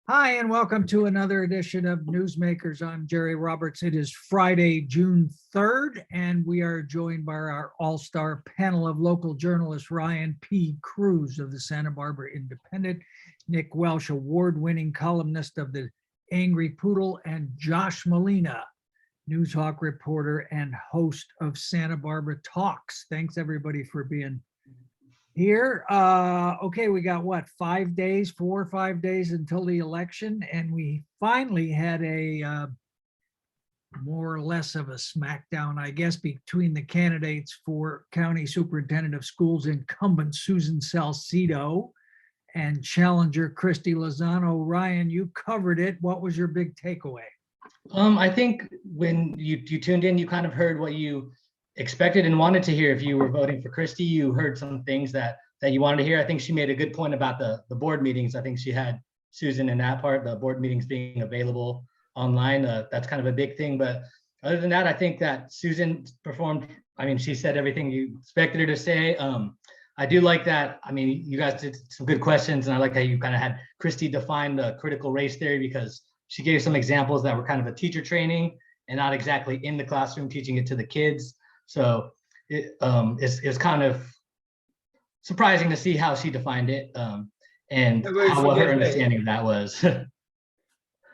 Hi, and welcome to another edition of Newsmakers. I'm Jerry Roberts. It is Friday, June 3rd, and we are joined by our all-star panel of local journalists, Ryan P. Cruz of the Santa Barbara Independent, Nick Welsh, award-winning columnist of the Angry Poodle, and Josh Molina, Newshawk reporter and host of Santa Barbara Talks. Thanks, everybody, for being here. Okay, we got what, 5 days, 4 or 5 days until the election, and we finally had a more or less of a smackdown, I guess, between the candidates for County Superintendent of Schools, incumbent Susan Salcido and challenger Salcido-Lozano. Ryan, you covered it. What was your big takeaway? I think when you tuned in, you kind of heard what you expected and wanted to hear. If you were voting for Christie, you heard some things that you wanted to hear. I think she made a good point about the board meetings. I think she had Susan in that part, the board meetings being available online. That's kind of a big thing. But other than that, I think that Susan performed. I mean, she said everything you expected her to say. I do like that. I mean, you guys did some good questions, and I like how you kind of had Christie define the critical race theory, because she gave some examples that were kind of a teacher training and not exactly in the classroom teaching it to the kids. So it's kind of surprising to see how she defined it, and what her understanding of that was.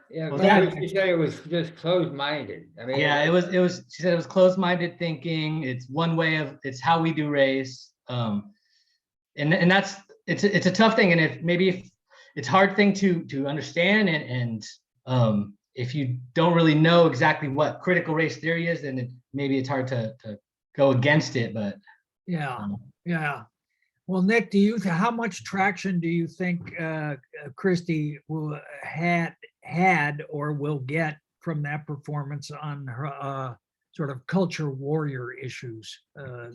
Yeah, Well, she said it was just closed-minded. I mean, yeah, it was. She said it was closed-minded thinking. It's one way of. It's how we do race, and that's it's a tough thing, and if it's a hard thing to understand, and if you don't really know exactly what critical race theory is, then maybe it's hard to go against it. But yeah. Well, Nick, how much traction do you think Christie will had or will get from that performance on her sort of culture warrior issues? I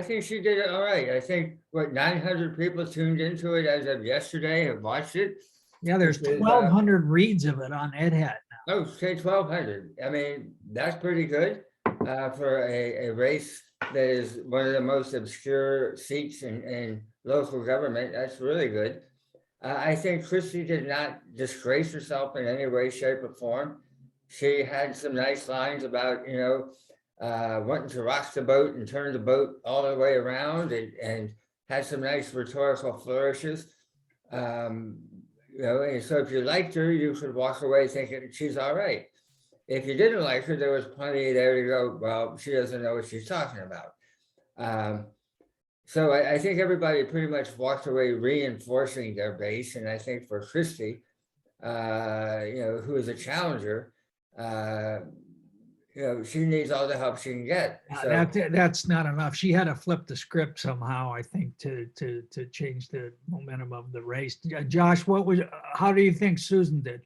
think she did it all right. I think 900 people tuned into it as of yesterday, have watched it. Yeah, there's 1,200 reads of it on EdHat now. Oh, say 1,200. I mean, that's pretty good for a race that is one of the most obscure seats in local government. That's really good. I think Christie did not disgrace herself in any way, shape, or form. She had some nice lines about, wanting to rock the boat and turn the boat all the way around, and had some nice rhetorical flourishes. And so if you liked her, you could walk away thinking she's all right. If you didn't like her, there was plenty there to go, well, she doesn't know what she's talking about. So I think everybody pretty much walked away reinforcing their base. And I think for Christie, who is a challenger, she needs all the help she can get. So, that's not enough. She had to flip the script somehow, I think, to change the momentum of the race. Josh, how do you think Susan did?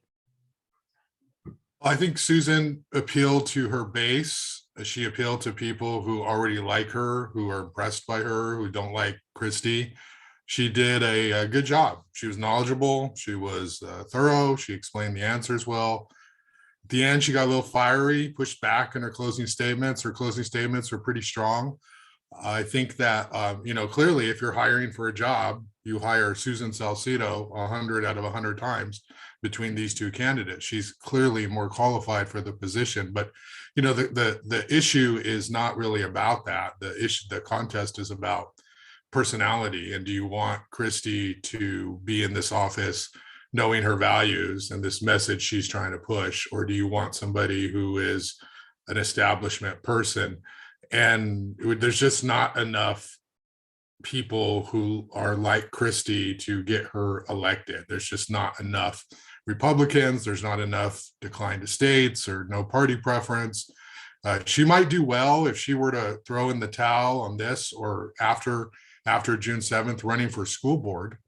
I think Susan appealed to her base. She appealed to people who already like her, who are impressed by her, who don't like Christie. She did a good job. She was knowledgeable. She was thorough. She explained the answers well. At the end, she got a little fiery, pushed back in her closing statements. Her closing statements were pretty strong. I think that, clearly, if you're hiring for a job, you hire Susan Salcido 100 out of 100 times between these two candidates. She's clearly more qualified for the position. But, the issue is not really about that. The contest is about personality. And do you want Christie to be in this office knowing her values and this message she's trying to push, or do you want somebody who is an establishment person? And there's just not enough people who are like Christie to get her elected. There's just not enough Republicans. There's not enough declined estates or no party preference. She might do well if she were to throw in the towel on this, or after June 7th running for school board.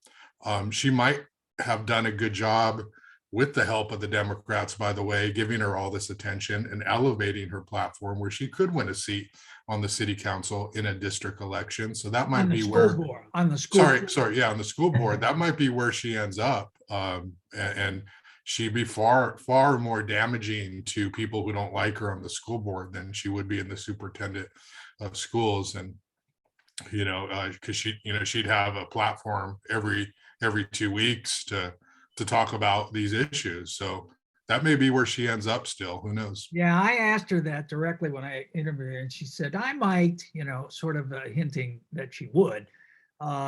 She might have done a good job with the help of the Democrats, by the way, giving her all this attention and elevating her platform where she could win a seat on the city council in a district election. So that might be where on the school board, that might be where she ends up. And she'd be far more damaging to people who don't like her on the school board than she would be in the superintendent of schools. And because she'd have a platform every 2 weeks to to talk about these issues. So that may be where she ends up still. Who knows? Yeah, I asked her that directly when I interviewed her, and she said, I might, sort of hinting that she would.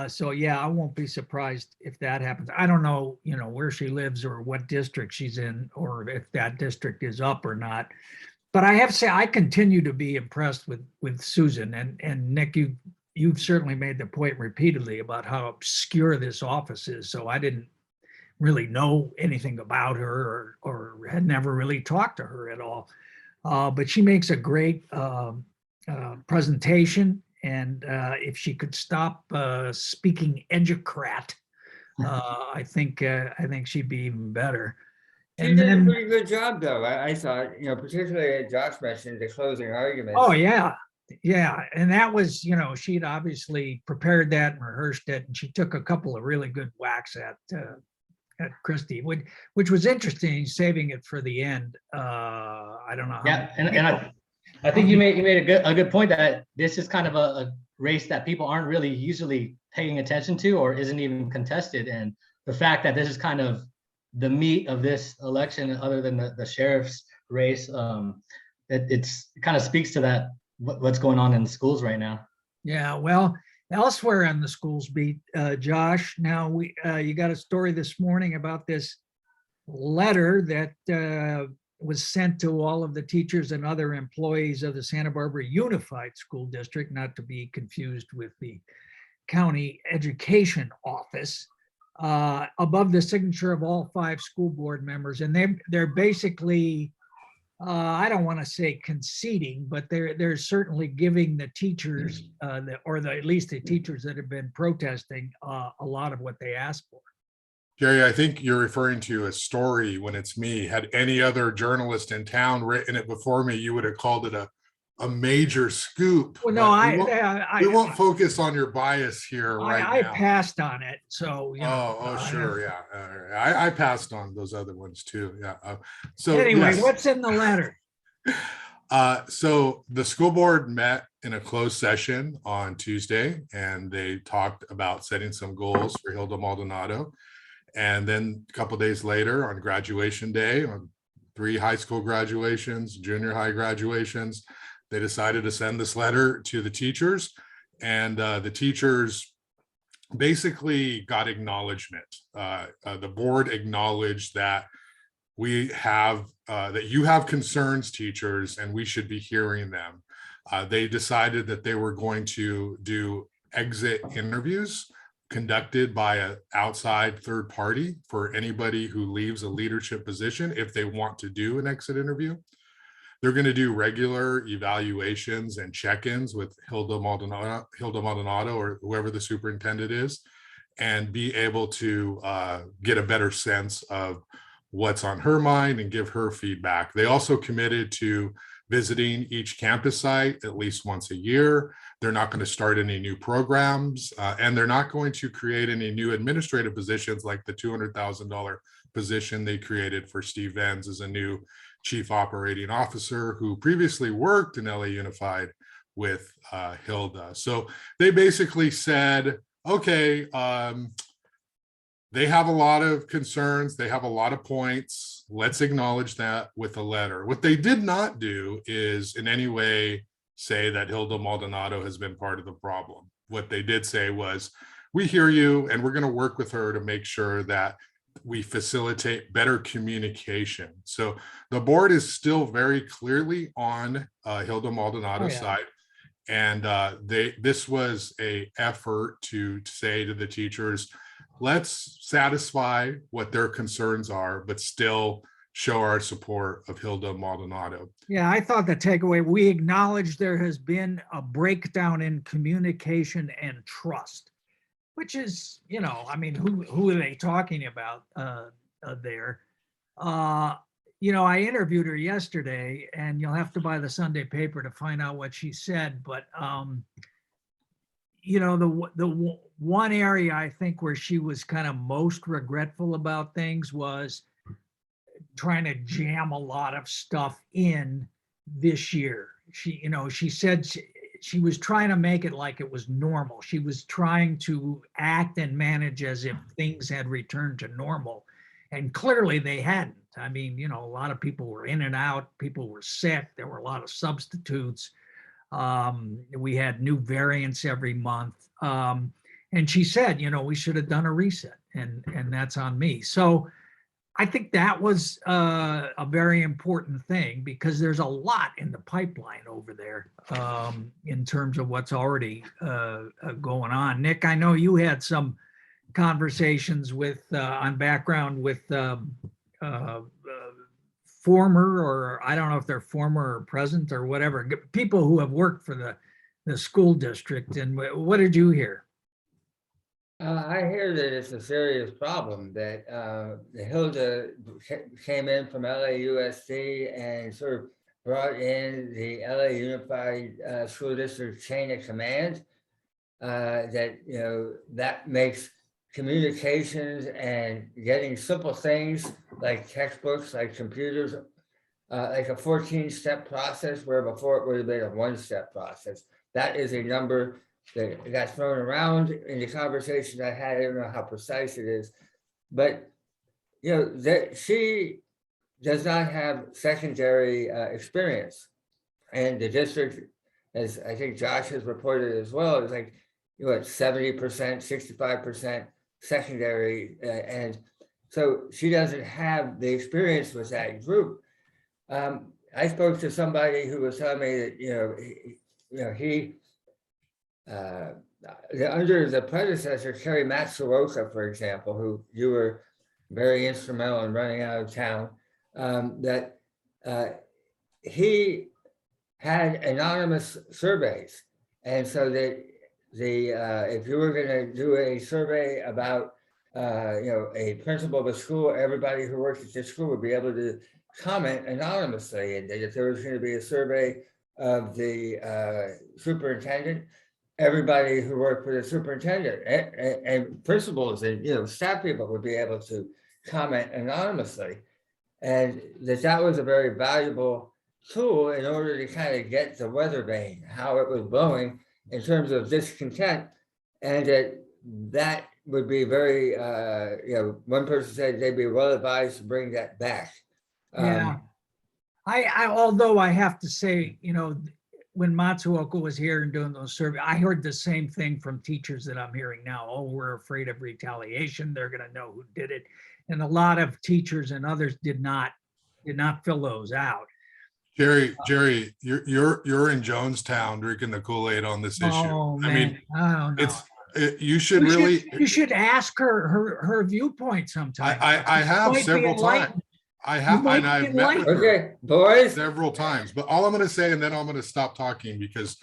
So yeah, I won't be surprised if that happens. I don't know, where she lives or what district she's in, or if that district is up or not. But I have to say, I continue to be impressed with Susan, and Nick, you've certainly made the point repeatedly about how obscure this office is. So I didn't really know anything about her, or had never really talked to her at all. But she makes a great presentation. And if she could stop speaking educrat, I think she'd be even better. She And did a then, pretty good job, though. I thought, particularly as Josh mentioned, the closing arguments. oh yeah, and that was, she'd obviously prepared that and rehearsed it, and she took a couple of really good whacks at Christie, which was interesting, saving it for the end. I don't know. Yeah, and I think you made a good point that this is kind of a race that people aren't really usually paying attention to, or isn't even contested. And the fact that this is kind of the meat of this election, other than the sheriff's race, it kind of speaks to that, what's going on in the schools right now. Yeah, well, elsewhere on the schools beat, Josh, now you got a story this morning about this letter that was sent to all of the teachers and other employees of the Santa Barbara Unified School District, not to be confused with the county education office, above the signature of all 5 school board members. And they're basically, I don't want to say conceding, but they're certainly giving the teachers, at least the teachers that have been protesting, a lot of what they asked for. Jerry, I think you're referring to a story when it's me. Had any other journalist in town written it before me, you would have called it a major scoop. Well, no, we won't focus on your bias here right I now. passed on it, so Sure, yeah. I passed on those other ones too. Yeah. So anyway, yes. What's in the letter? So the school board met in a closed session on Tuesday, and they talked about setting some goals for Hilda Maldonado. And then a couple of days later, on graduation day, on 3 high school graduations, junior high graduations, they decided to send this letter to the teachers, and the teachers basically got acknowledgement. The board acknowledged that we have that you have concerns, teachers, and we should be hearing them. They decided that they were going to do exit interviews conducted by an outside third party for anybody who leaves a leadership position if they want to do an exit interview. They're going to do regular evaluations and check-ins with Hilda Maldonado, or whoever the superintendent is, and be able to get a better sense of what's on her mind and give her feedback. They also committed to visiting each campus site at least once a year. They're not going to start any new programs, and they're not going to create any new administrative positions like the $200,000 position they created for Steve Venz as a new chief operating officer who previously worked in LA Unified with Hilda. So they basically said, okay, they have a lot of concerns. They have a lot of points. Let's acknowledge that with a letter. What they did not do is in any way say that Hilda Maldonado has been part of the problem. What they did say was, we hear you, and we're going to work with her to make sure that we facilitate better communication. So the board is still very clearly on Hilda Maldonado's side. And this was an effort to say to the teachers, let's satisfy what their concerns are, but still show our support of Hilda Maldonado. Yeah, I thought the takeaway, we acknowledge there has been a breakdown in communication and trust, which is, I mean, who are they talking about there? I interviewed her yesterday, and you'll have to buy the Sunday paper to find out what she said. But, the one area I think where she was kind of most regretful about things was trying to jam a lot of stuff in this year. She said she was trying to make it like it was normal. She was trying to act and manage as if things had returned to normal. And clearly they hadn't. I mean, you know, a lot of people were in and out, people were sick, there were a lot of substitutes. We had new variants every month. And she said, you know, we should have done a reset, and that's on me. So I think that was a very important thing, because there's a lot in the pipeline over there in terms of what's already going on. Nick, I know you had some conversations with on background with former, or I don't know if they're former or present or whatever, people who have worked for the school district. And what did you hear? I hear that it's a serious problem, that Hilda came in from LAUSD and sort of brought in the LA Unified School District chain of command. That, you know, that makes communications and getting simple things like textbooks, like computers, like a 14-step process, where before it would have been a 1-step process. That is a number that got thrown around in the conversation I had. I don't know how precise it is, but you know, that she does not have secondary experience, and the district, as I think Josh has reported as well, is like, you know, 70%, 65% secondary, and so she doesn't have the experience with that group. I spoke to somebody who was telling me that he under the predecessor, Kerry Matsuoka, for example, who you were very instrumental in running out of town, that he had anonymous surveys. And so that if you were going to do a survey about a principal of a school, everybody who works at the school would be able to comment anonymously. And that if there was going to be a survey of the superintendent, everybody who worked for the superintendent and principals and staff people would be able to comment anonymously, and that was a very valuable tool in order to kind of get the weather vane, how it was blowing in terms of discontent, and that would be very one person said they'd be well advised to bring that back. Yeah, I although I have to say, when Matsuoka was here and doing those surveys, I heard the same thing from teachers that I'm hearing now. Oh, we're afraid of retaliation. They're going to know who did it. And a lot of teachers and others did not fill those out. Jerry, you're in Jonestown drinking the Kool-Aid on this issue. Oh, man. I mean, I don't know. You should really. You should ask her viewpoint sometime. I have several times. I've met with her boys, several times, but all I'm going to say, and then I'm going to stop talking, because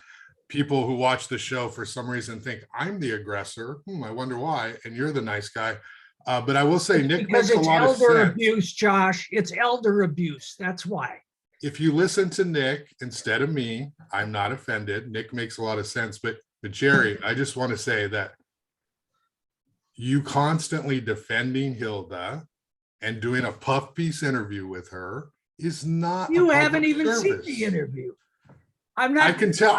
people who watch the show for some reason think I'm the aggressor. I wonder why. And you're the nice guy. But I will say, Nick makes a lot of sense. Because it's elder abuse, Josh. It's elder abuse. That's why. If you listen to Nick instead of me, I'm not offended. Nick makes a lot of sense. But Jerry, I just want to say that you constantly defending Hilda and doing a puff piece interview with her is not. You haven't even seen the interview. I'm not. I can tell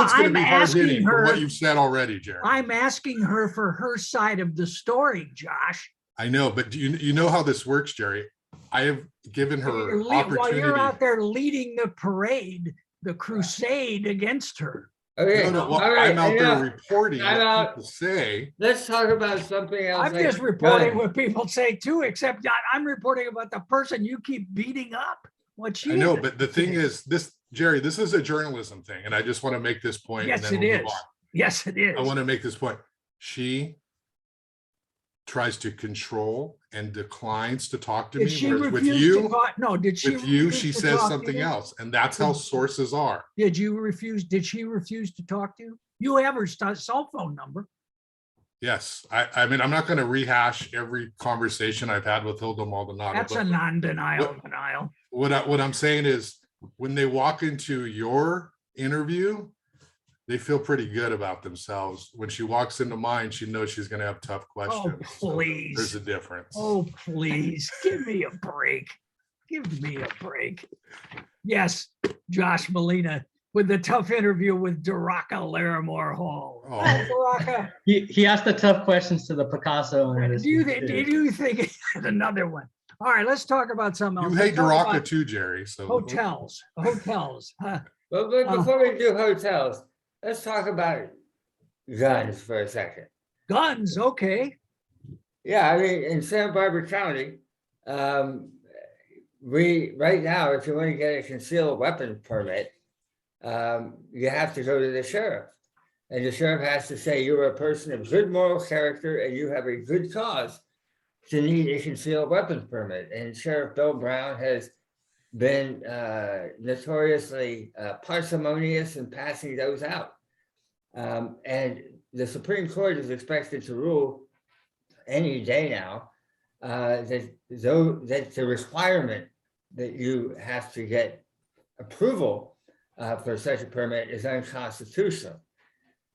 it's going to be hard hitting from what you've said already, Jerry. I'm asking her for her side of the story, Josh. I know, but you know how this works, Jerry? I have given her opportunity. While you're out there leading the parade, the crusade against her. Okay, no, well, right, I'm out there reporting what people say. Let's talk about something else. I'm just reporting what people say too, except I'm reporting about the person you keep beating up. I know, but the thing is, Jerry, this is a journalism thing, and I just want to make this point. Yes, it is. Yes, it is. I want to make this point. She tries to control and declines to talk to me. With you, she says something else, and that's how sources are. Did she refuse to talk to you? You have her cell phone number. Yes. I mean, I'm not going to rehash every conversation I've had with Hilda Maldonado. That's a non-denial denial. What I'm saying is, when they walk into your interview, they feel pretty good about themselves. When she walks into mine, she knows she's going to have tough questions. Oh, please. So there's a difference. Oh, please. Give me a break. Give me a break. Yes, Josh Molina. with the tough interview with Daraka Larimore Hall. Oh. Daraka, He asked the tough questions to the Picasso owner. this do you, week, do too. you think another one? All right, let's talk about something else. You Let's hate talk Daraka about too, Jerry, so. Hotels. But before we do hotels, let's talk about guns for a second. Guns, okay. Yeah, I mean, in Santa Barbara County, right now, if you want to get a concealed weapon permit, you have to go to the sheriff. And the sheriff has to say you're a person of good moral character and you have a good cause to need a concealed weapons permit. And Sheriff Bill Brown has been notoriously parsimonious in passing those out. And the Supreme Court is expected to rule any day now that the requirement that you have to get approval for such a permit is unconstitutional.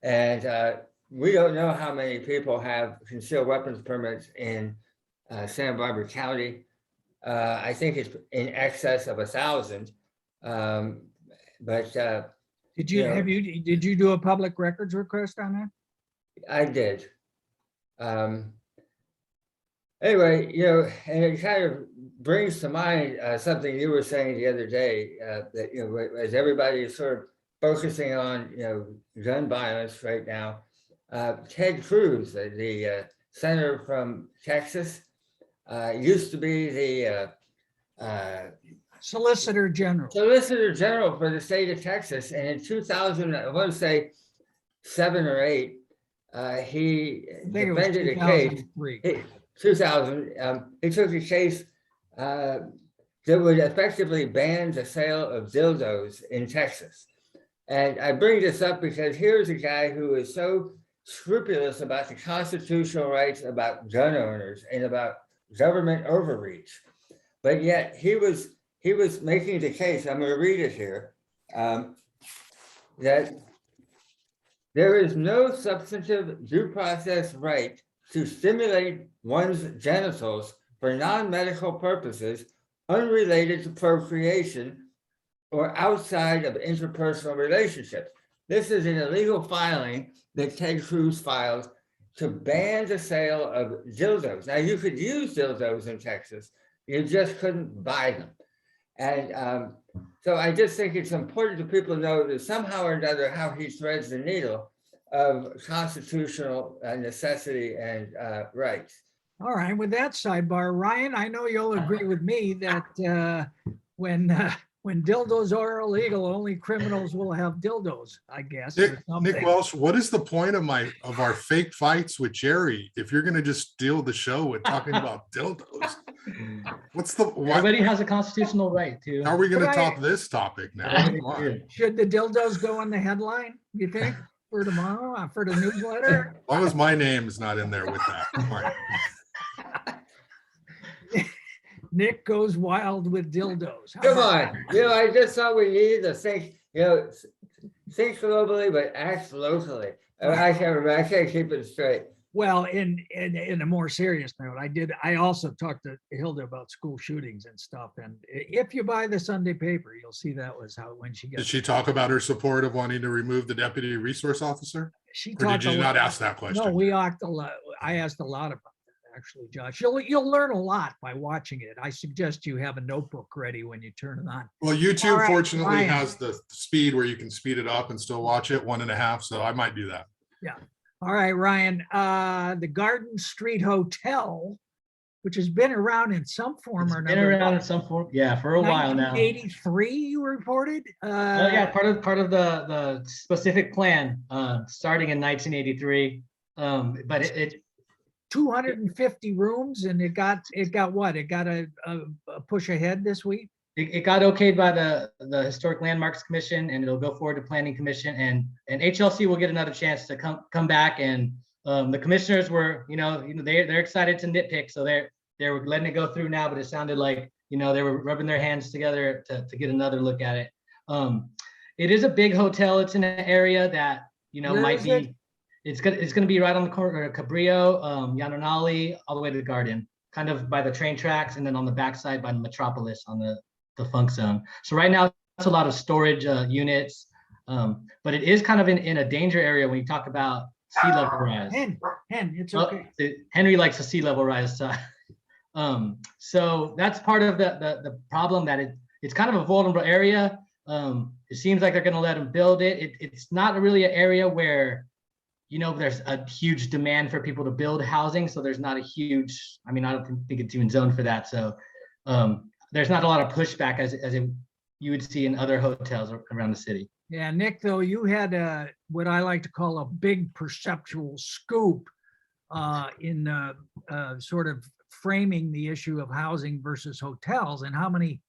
And we don't know how many people have concealed weapons permits in Santa Barbara County. I think it's in excess of 1,000. But Did you do a public records request on that? I did. Anyway, and it kind of brings to mind something you were saying the other day, that, as everybody is sort of focusing on, gun violence right now, Ted Cruz, the senator from Texas, used to be the Solicitor General. Solicitor General for the state of Texas. And in 2000, I want to say 7 or 8, he I think it was defended a case. 2003. 2000, he took a case that would effectively ban the sale of dildos in Texas. And I bring this up because here's a guy who is so scrupulous about the constitutional rights about gun owners and about government overreach. But yet he was making the case, I'm going to read it here, that there is no substantive due process right to stimulate one's genitals for non-medical purposes unrelated to procreation or outside of interpersonal relationships. This is an illegal filing that Ted Cruz filed to ban the sale of dildos. Now, you could use dildos in Texas, you just couldn't buy them. And so I just think it's important for people to know that somehow or another how he threads the needle of constitutional necessity and rights. All right, with that sidebar, Ryan, I know you'll agree with me that when dildos are illegal, only criminals will have dildos, I guess. or something. Nick Welsh, what is the point of our fake fights with Jerry if you're going to just steal the show with talking about dildos? Everybody has a constitutional right to. How are we going to top this topic now? Come on. Should the dildos go in the headline, you think, for tomorrow, for the newsletter? As long as my name is not in there with that. All right. Nick goes wild with dildos. How Come about on, I just thought we needed to think, think globally, but act locally. I can't keep it straight. Well, in a more serious note, I also talked to Hilda about school shootings and stuff. And if you buy the Sunday paper, you'll see that was when she gets. Did she talk about her support of wanting to remove the deputy resource officer? She Or talked did you a not lot- ask that question? No, we asked a lot. I asked a lot about that, actually, Josh. You'll learn a lot by watching it. I suggest you have a notebook ready when you turn it on. Well, YouTube All right, fortunately Ryan. has the speed where you can speed it up and still watch it 1.5. So I might do that. All right, Ryan, the Garden Street Hotel, which has been around in some form or It's been another. around in some form, yeah, for a while now. 1983, you reported? Oh, yeah, part of the specific plan, starting in 1983. But it 250 rooms, and it got what? It got a push ahead this week? it got okayed by the Historic Landmarks Commission, and it'll go forward to Planning Commission, and HLC will get another chance to come back. And the commissioners were, they're excited to nitpick, so they're letting it go through now. But it sounded like they were rubbing their hands together to get another look at it. It is a big hotel. It's in an area that Where might is be. it? It's gonna be right on the corner of Cabrillo, Yanonali, all the way to the Garden, kind of by the train tracks, and then on the backside by the Metropolis on the Funk Zone. So right now it's a lot of storage units. But it is kind of in a danger area when you talk about sea level rise. Hen, it's Well, okay. Henry likes a sea level rise. So that's part of the problem, that it's kind of a vulnerable area. It seems like they're going to let them build it. It's not really an area where, there's a huge demand for people to build housing. So there's not a huge, I don't think it's even zoned for that. So there's not a lot of pushback as you would see in other hotels around the city. Yeah, Nick, though, you had what I like to call a big perceptual scoop in sort of framing the issue of housing versus hotels, and how many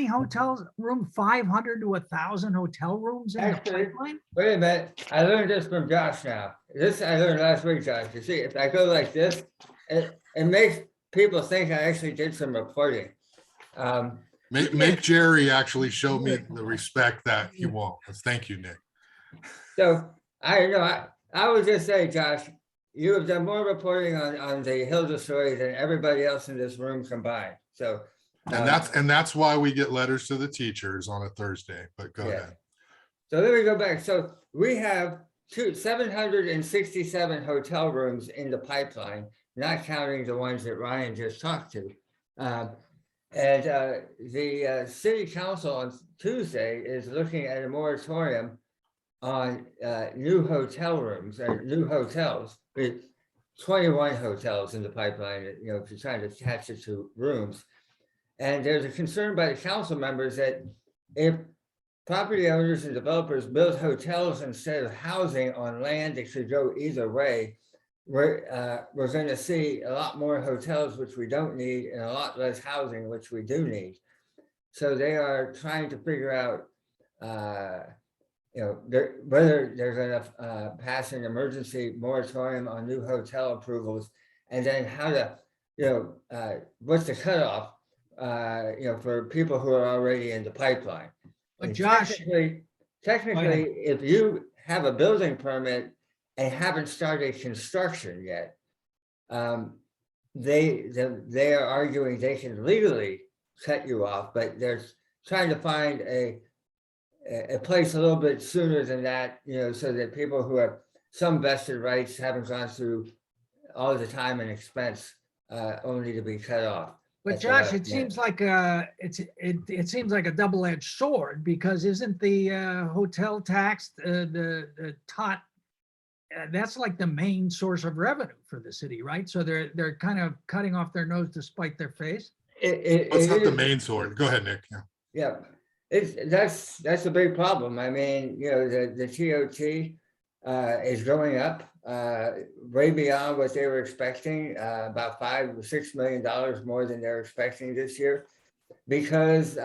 hotels room, 500 to 1,000 hotel rooms in the Actually, pipeline? wait a minute, I learned this from Josh now. This I learned last week, Josh. You see, if I go like this, it makes people think I actually did some reporting. Make Jerry actually show me the respect that he wants. Thank you, Nick. So I would just say, Josh, you have done more reporting on the Hilda story than everybody else in this room combined. So, And that's why we get letters to the teachers on a Thursday, but go ahead. So let me go back. So we have 767 hotel rooms in the pipeline, not counting the ones that Ryan just talked to. And the city council on Tuesday is looking at a moratorium on new hotel rooms and new hotels. With 21 hotels in the pipeline, if you're trying to attach it to rooms. And there's a concern by the council members that if property owners and developers build hotels instead of housing on land that could go either way, we're going to see a lot more hotels, which we don't need, and a lot less housing, which we do need. So they are trying to figure out, whether they're going to pass an emergency moratorium on new hotel approvals, and then how to, what's the cutoff, for people who are already in the pipeline. But And Josh, technically, if you have a building permit and haven't started construction yet, they are arguing they can legally cut you off, but they're trying to find a place a little bit sooner than that, so that people who have some vested rights haven't gone through all the time and expense only to be cut off. but Josh, it seems like it seems like a double-edged sword, because isn't the hotel tax the tot? That's like the main source of revenue for the city, right? So they're kind of cutting off their nose to spite their face. It's not the main sword. Go ahead, Nick. Yeah, that's a big problem. The TOT is going up way beyond what they were expecting, about $5 or $6 million more than they're expecting this year, because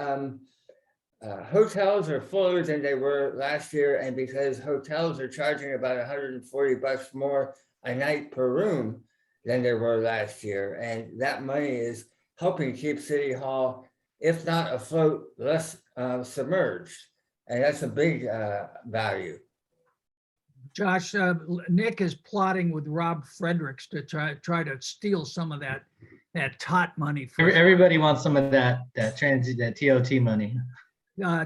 hotels are fuller than they were last year, and because hotels are charging about $140 more a night per room than they were last year, and that money is helping keep City Hall, if not afloat, less submerged, and that's a big value. Josh, Nick is plotting with Rob Fredericks to try to steal some of that tot money for Everybody wants some of that TOT money.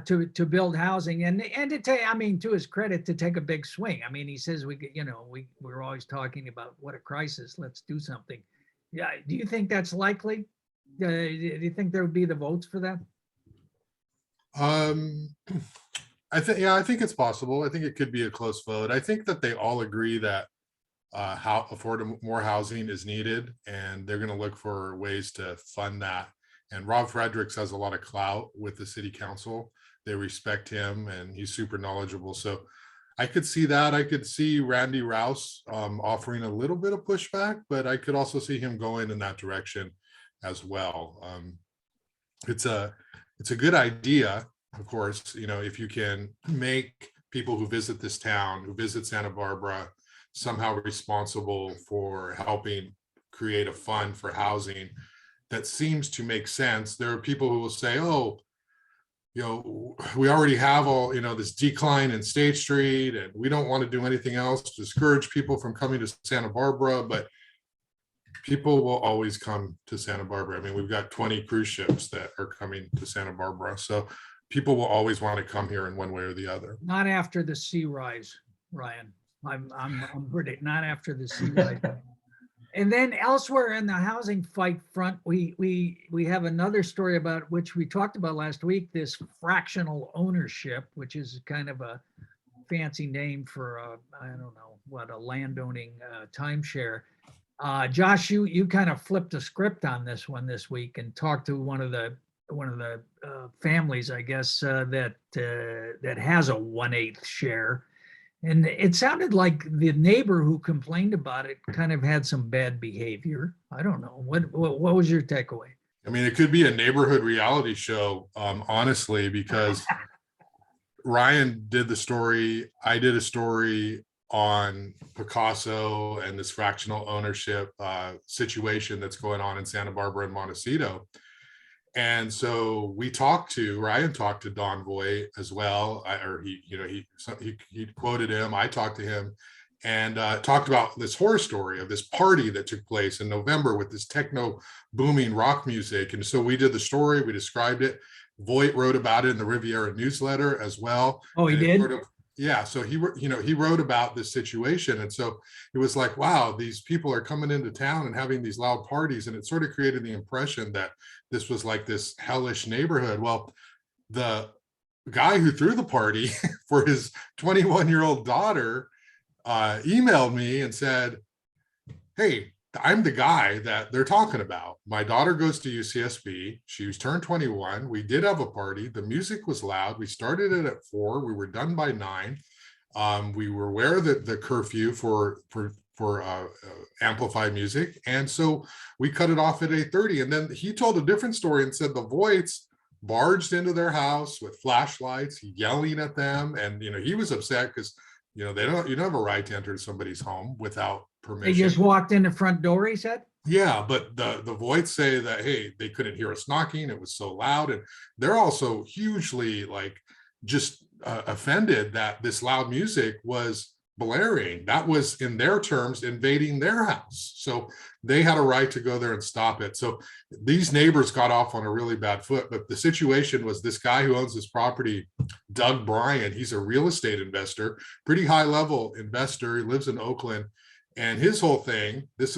To build housing, and to take, to his credit, to take a big swing. He says we're always talking about what a crisis. Let's do something. Yeah, do you think that's likely? Do you think there would be the votes for that? I think it's possible. I think it could be a close vote. I think that they all agree that how affordable more housing is needed, and they're going to look for ways to fund that. And Rob Fredericks has a lot of clout with the city council. They respect him, and he's super knowledgeable. So I could see that. I could see Randy Rouse offering a little bit of pushback, but I could also see him going in that direction as well. It's a good idea, of course, if you can make people who visit this town, who visit Santa Barbara, somehow responsible for helping create a fund for housing. That seems to make sense. There are people who will say, oh, we already have all, this decline in State Street, and we don't want to do anything else to discourage people from coming to Santa Barbara, but people will always come to Santa Barbara. We've got 20 cruise ships that are coming to Santa Barbara. So people will always want to come here in one way or the other. Not after the sea rise, Ryan. I'm predicting not after the sea rise. And then elsewhere in the housing fight front, we have another story about which we talked about last week, this fractional ownership, which is kind of a fancy name for I don't know what, a landowning timeshare. Josh, you kind of flipped a script on this one this week and talked to one of the families, I guess, that has a 1/8 share. And it sounded like the neighbor who complained about it kind of had some bad behavior. I don't know. What was your takeaway? I mean, it could be a neighborhood reality show, honestly, because Ryan did the story. I did a story on Picasso and this fractional ownership situation that's going on in Santa Barbara and Montecito. And so Ryan talked to Don Voight as well, he quoted him. I talked to him and talked about this horror story of this party that took place in November with this techno booming rock music. And so we did the story, we described it. Voight wrote about it in the Riviera newsletter as well. Oh, he did? Yeah, so he wrote about this situation. And so it was like, wow, these people are coming into town and having these loud parties. And it sort of created the impression that this was like this hellish neighborhood. Well, the guy who threw the party for his 21-year-old daughter emailed me and said, hey, I'm the guy that they're talking about. My daughter goes to UCSB. She was turned 21. We did have a party. The music was loud. We started it at 4. We were done by 9. We were aware of the curfew for amplified music. And so we cut it off at 8:30. And then he told a different story and said the Voights barged into their house with flashlights, yelling at them. And, he was upset because, you don't have a right to enter somebody's home without permission. They just walked in the front door, he said? Yeah, but the Voights say that, hey, they couldn't hear us knocking. It was so loud. And they're also hugely just offended that this loud music was blaring. That was, in their terms, invading their house. So they had a right to go there and stop it. So these neighbors got off on a really bad foot. But the situation was this guy who owns this property, Doug Bryan, he's a real estate investor, pretty high level investor. He lives in Oakland. And his whole thing, this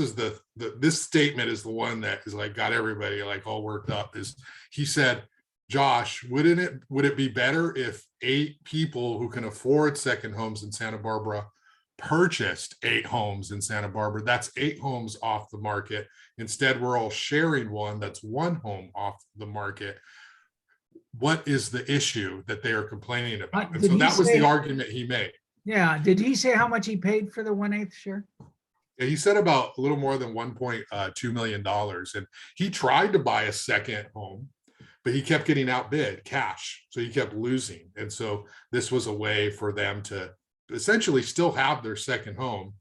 statement is the one that is got everybody all worked up, is he said, Josh, would it be better if 8 people who can afford second homes in Santa Barbara purchased 8 homes in Santa Barbara? That's 8 homes off the market. Instead, we're all sharing one. That's 1 home off the market. What is the issue that they are complaining about? And so that was the argument he made. Yeah. Did he say how much he paid for the 1/8 share? Yeah, he said about a little more than $1.2 million. And he tried to buy a second home, but he kept getting outbid cash. So he kept losing. And so this was a way for them to essentially still have their second home.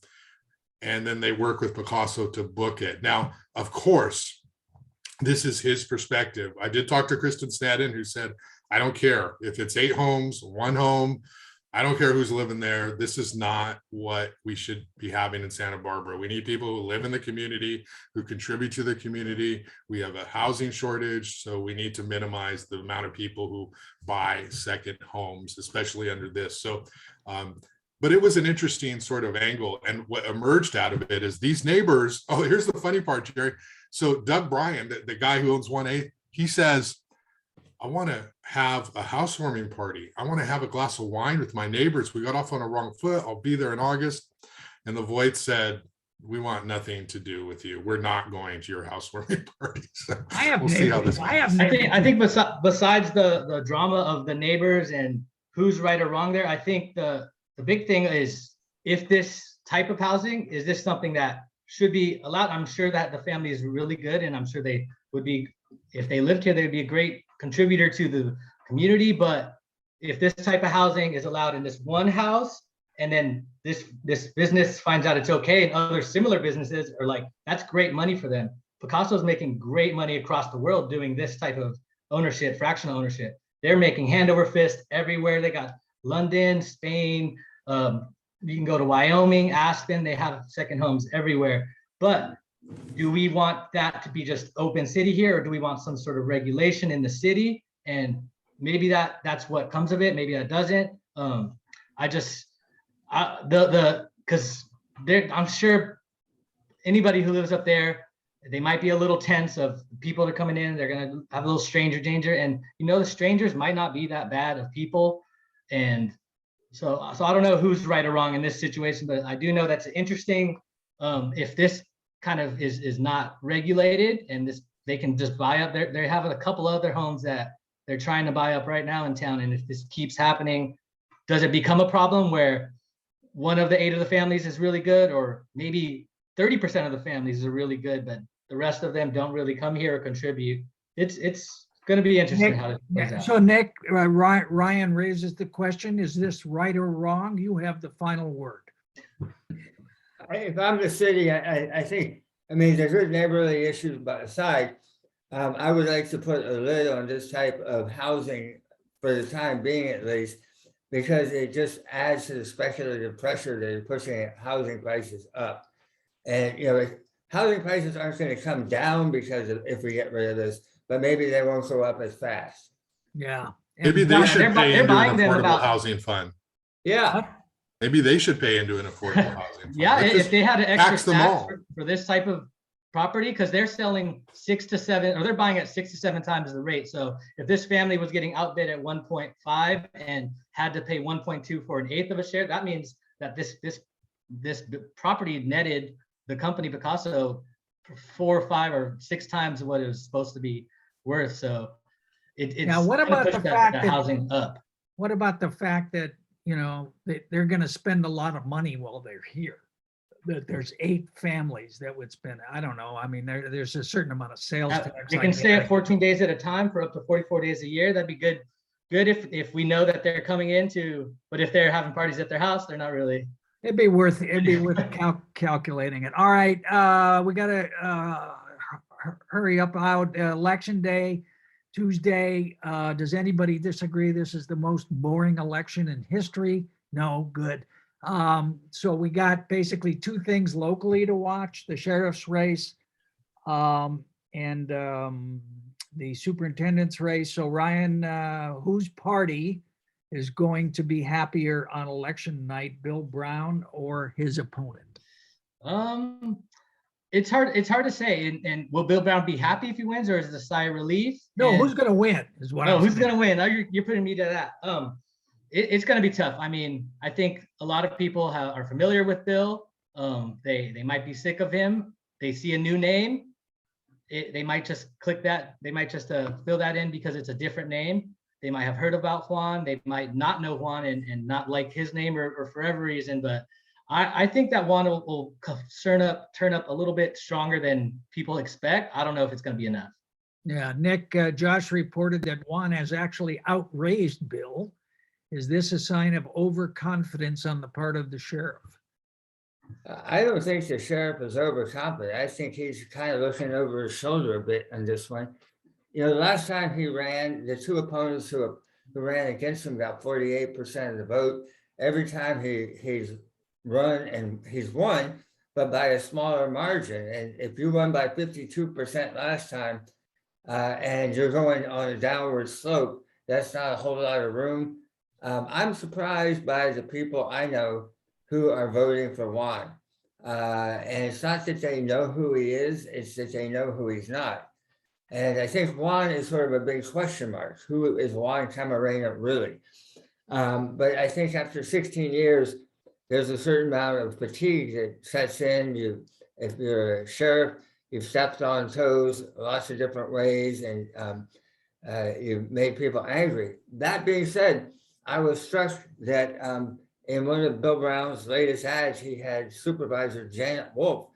And then they work with Picasso to book it. Now, of course, this is his perspective. I did talk to Kristen Snedden, who said, I don't care if it's 8 homes, 1 home. I don't care who's living there. This is not what we should be having in Santa Barbara. We need people who live in the community, who contribute to the community. We have a housing shortage, so we need to minimize the amount of people who buy second homes, especially under this. So, but it was an interesting sort of angle. And what emerged out of it is these neighbors, here's the funny part, Jerry. So Doug Bryan, the guy who owns 1/8, he says, I want to have a housewarming party. I want to have a glass of wine with my neighbors. We got off on a wrong foot. I'll be there in August. And the Voight said, we want nothing to do with you. We're not going to your housewarming party. So we'll see how this goes. I think besides the drama of the neighbors and who's right or wrong there, I think the big thing is, if this type of housing, is this something that should be allowed? I'm sure that the family is really good, and I'm sure they would be, if they lived here, they'd be a great contributor to the community. But if this type of housing is allowed in this one house, and then this business finds out it's okay, and other similar businesses are that's great money for them. Picasso's making great money across the world doing this type of ownership, fractional ownership. They're making hand over fist everywhere. They got London, Spain, you can go to Wyoming, Aspen, they have second homes everywhere. But do we want that to be just open city here, or do we want some sort of regulation in the city? And maybe that's what comes of it. Maybe that doesn't. Because I'm sure anybody who lives up there, they might be a little tense of people that are coming in. They're gonna have a little stranger danger, and the strangers might not be that bad of people. And so I don't know who's right or wrong in this situation, but I do know that's interesting. If this kind of is not regulated, and they can just buy up. They have a couple other homes that they're trying to buy up right now in town, and if this keeps happening, does it become a problem where one of the 8 of the families is really good, or maybe 30% of the families are really good, but the rest of them don't really come here or contribute? It's going to be interesting Nick, how it plays out. So Nick, Ryan raises the question, is this right or wrong? You have the final word. If I'm the city, I think, I mean, there's good neighborly issues, but aside, I would like to put a lid on this type of housing for the time being, at least, because it just adds to the speculative pressure that is pushing housing prices up. And, housing prices aren't going to come down because if we get rid of this, but maybe they won't go up as fast. Yeah. Maybe they should they're pay into buying an them affordable about- housing fund. Yeah. Maybe they should pay into an affordable housing fund. Yeah, Let's if just they had an extra tax them tax all. for this type of property, because they're selling 6 to 7, or they're buying at 6 to 7 times the rate. So if this family was getting outbid at 1.5 and had to pay 1.2 for an eighth of a share, that means that this property netted the company Picasso 4 or 5 or 6 times what it was supposed to be worth. So it's Now, what gonna about push the that fact that- housing up? What about the fact that, they're going to spend a lot of money while they're here? That there's 8 families that would spend, I don't know. I mean, there's a certain amount of sales tax. They can stay at 14 days at a time for up to 44 days a year. That'd be good. Good if we know that they're coming but if they're having parties at their house, they're not really. It'd be worth calculating it. All right, we gotta hurry up out. Election day, Tuesday. Does anybody disagree this is the most boring election in history? No, good. So we got basically 2 things locally to watch: the sheriff's race and the superintendent's race. So Ryan, whose party is going to be happier on election night, Bill Brown or his opponent? It's hard to say. And will Bill Brown be happy if he wins, or is it a sigh of relief? No, who's going to win is what I'm who's saying. going to win? Oh, you're putting me to that. It's going to be tough. I mean, I think a lot of people are familiar with Bill. They might be sick of him. They see a new name. They might just click that. They might just fill that in because it's a different name. They might have heard about Juan. They might not know Juan and not like his name or for every reason. But I think that Juan will turn up a little bit stronger than people expect. I don't know if it's going to be enough. Yeah, Nick, Josh reported that Juan has actually outraised Bill. Is this a sign of overconfidence on the part of the sheriff? I don't think the sheriff is overconfident. I think he's kind of looking over his shoulder a bit on this one. The last time he ran, the 2 opponents who ran against him got 48% of the vote. Every time he's run and he's won, but by a smaller margin. And if you won by 52% last time, and you're going on a downward slope, that's not a whole lot of room. I'm surprised by the people I know who are voting for Juan. And it's not that they know who he is, it's that they know who he's not. And I think Juan is sort of a big question mark. Who is Juan Camarena really? But I think after 16 years, there's a certain amount of fatigue that sets in. If you're a sheriff, you've stepped on toes lots of different ways, and you've made people angry. That being said, I was struck that in one of Bill Brown's latest ads, he had Supervisor Janet Wolf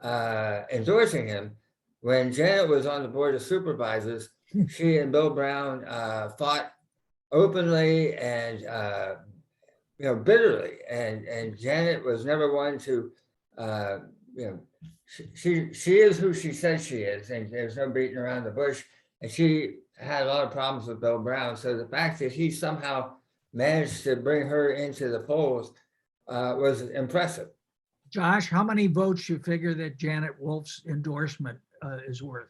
endorsing him. When Janet was on the Board of Supervisors, she and Bill Brown fought openly and bitterly. And Janet was never one to, she is who she says she is, and there's no beating around the bush. And she had a lot of problems with Bill Brown. So the fact that he somehow managed to bring her into the polls was impressive. Josh, how many votes you figure that Janet Wolf's endorsement is worth?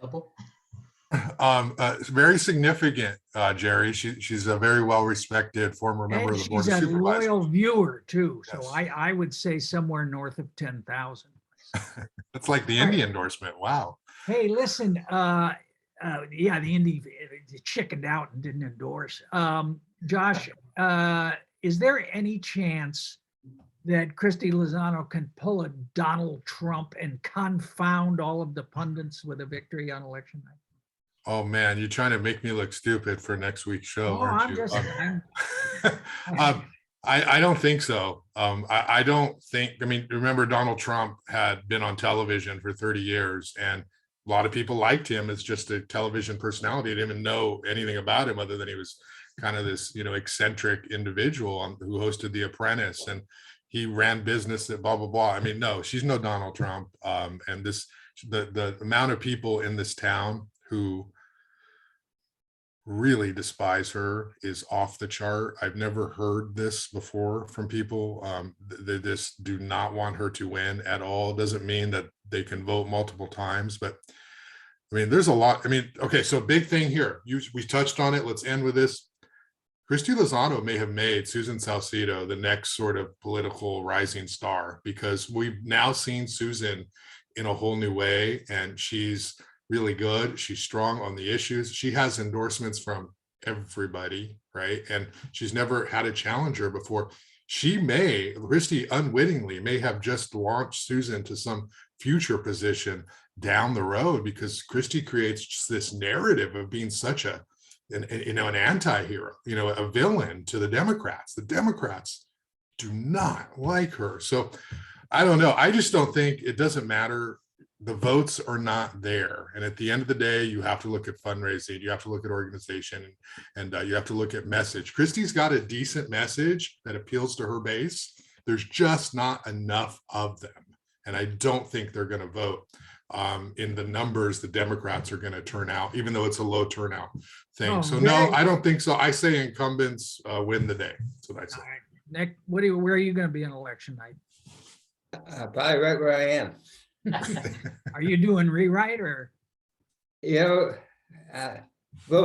Couple. Very significant, Jerry. She's a very well-respected former member And of the Board she's of a Supervisors. loyal viewer too. So Yes. I would say somewhere north of 10,000. That's like the All right. Indy endorsement. Wow. Hey, listen, yeah, the Indy chickened out and didn't endorse. Josh, is there any chance that Christy Lozano can pull a Donald Trump and confound all of the pundits with a victory on election night? Oh man, you're trying to make me look stupid for next week's show, Oh, aren't I'm you? just, I don't think so. I don't think, I mean, remember Donald Trump had been on television for 30 years and a lot of people liked him as just a television personality. I didn't even know anything about him other than he was kind of this, eccentric individual who hosted The Apprentice and he ran business at blah, blah, blah. I mean, no, she's no Donald Trump. And the amount of people in this town who really despise her is off the chart. I've never heard this before from people. They just do not want her to win at all. Doesn't mean that they can vote multiple times, but I mean, there's a lot. I mean, okay, so big thing here. We touched on it. Let's end with this. Christy Lozano may have made Susan Salcido the next sort of political rising star because we've now seen Susan in a whole new way, and she's really good. She's strong on the issues. She has endorsements from everybody, right? And she's never had a challenger before. Christy unwittingly may have just launched Susan to some future position down the road because Christy creates just this narrative of being such an anti-hero, a villain to the Democrats. The Democrats do not like her. So I don't know. I just don't think it doesn't matter. The votes are not there. And at the end of the day, you have to look at fundraising, you have to look at organization, and you have to look at message. Christy's got a decent message that appeals to her base. There's just not enough of them. And I don't think they're going to vote in the numbers the Democrats are going to turn out, even though it's a low turnout thing. Oh, So very- no, I don't think so. I say incumbents win the day. That's what I say. All right. Nick, where are you going to be on election night? Probably right where I am. Are you doing rewrite or? We'll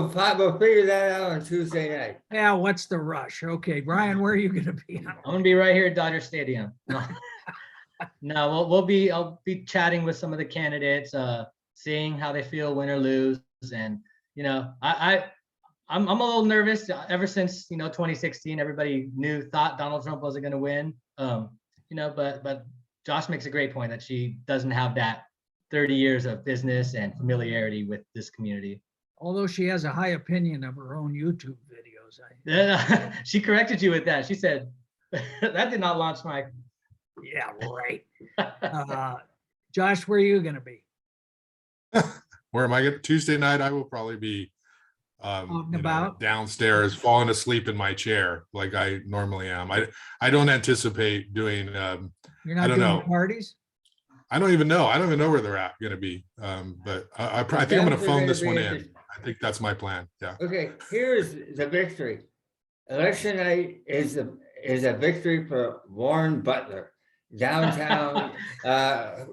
figure that out on Tuesday night. Yeah, what's the rush? Okay, Brian, where are you going to be? I'm gonna be right here at Dodger Stadium. No, I'll be chatting with some of the candidates, seeing how they feel, win or lose. And I'm a little nervous ever since 2016. Everybody thought Donald Trump wasn't going to win. But Josh makes a great point that she doesn't have that 30 years of business and familiarity with this community. Although she has a high opinion of her own YouTube videos. She corrected you with that. She said, that did not launch my. Yeah, right. Josh, where are you going to be? Where am I going? Tuesday night, I will probably be About? downstairs, falling asleep in my chair like I normally am. I don't anticipate doing. You're not I don't doing know. parties? I don't even know. I don't even know where they're going to be. But I think I'm going to phone this one in. I think that's my plan. Yeah. Okay, here's the victory. Election night is a victory for Warren Butler, downtown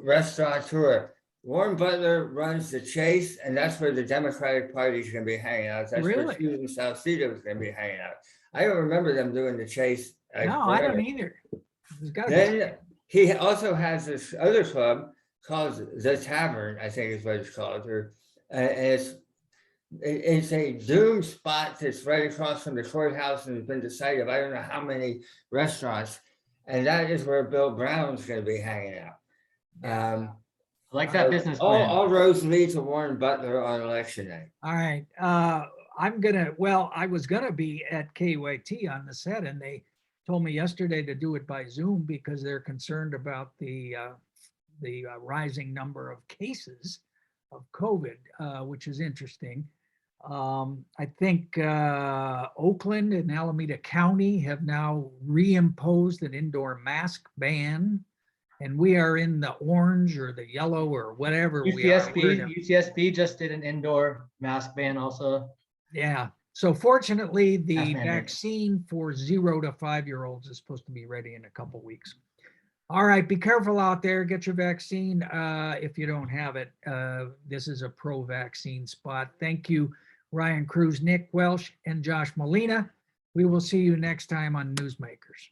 restaurateur. Warren Butler runs the Chase, and that's where the Democratic Party is going to be hanging out. That's Really? where Susan Salcido is going to be hanging out. I don't remember them doing the Chase. No, I don't either. There's gotta be. Then he also has this other club called the Tavern, I think is what it's called. And it's a doomed spot that's right across from the courthouse and has been the site of I don't know how many restaurants. And that is where Bill Brown's going to be hanging out. I like that business plan. All roads lead to Warren Butler on election night. All right. I was gonna be at KYT on the set, and they told me yesterday to do it by Zoom because they're concerned about the rising number of cases of COVID, which is interesting. I think Oakland and Alameda County have now reimposed an indoor mask ban, and we are in the orange or the yellow or whatever we are. UCSB just did an indoor mask ban also. Yeah. So fortunately, the That's mandatory. vaccine for 0 to 5-year-olds is supposed to be ready in a couple weeks. All right, be careful out there. Get your vaccine if you don't have it. This is a pro-vaccine spot. Thank you, Ryan Cruz, Nick Welsh, and Josh Molina. We will see you next time on Newsmakers.